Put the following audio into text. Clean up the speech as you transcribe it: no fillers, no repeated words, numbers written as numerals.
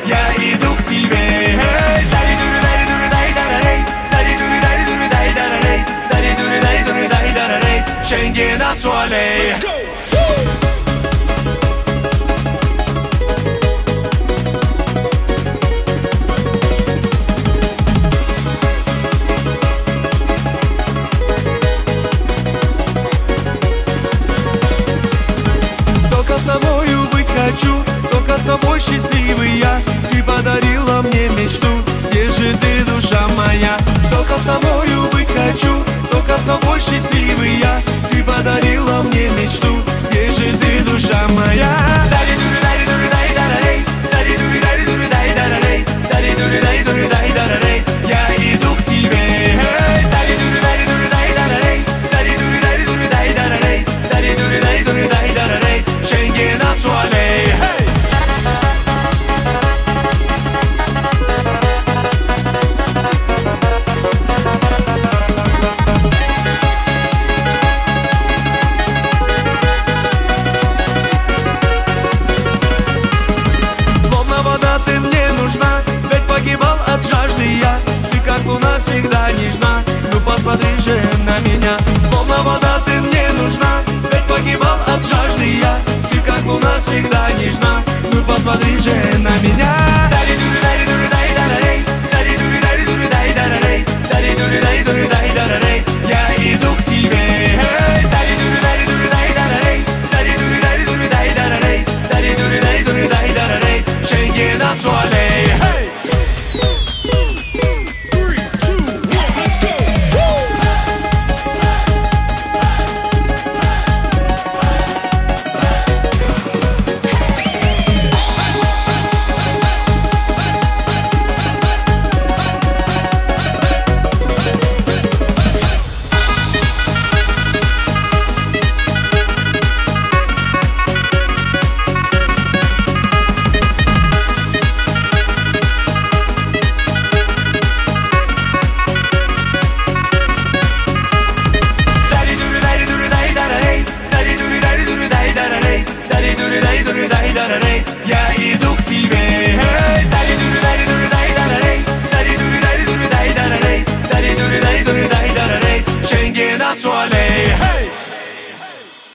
Я иду к тебе. Schengen at Soleil. Только с тобою быть хочу, только с тобой счастливый я. Ты подарила мне мечту, где же ты, душа моя? Только с тобою быть хочу, только с тобой счастливый я. Ты подарила мне мечту, где же ты, душа моя? Я иду к тебе. Schengen at Soleil. Всегда нежна, ну посмотри же на меня. Словно вода ты мне нужна, ведь погибал от жажды я. Ты как луна всегда нежна, ну посмотри же на меня. Я иду к тебе. Schengen at Soleil. Я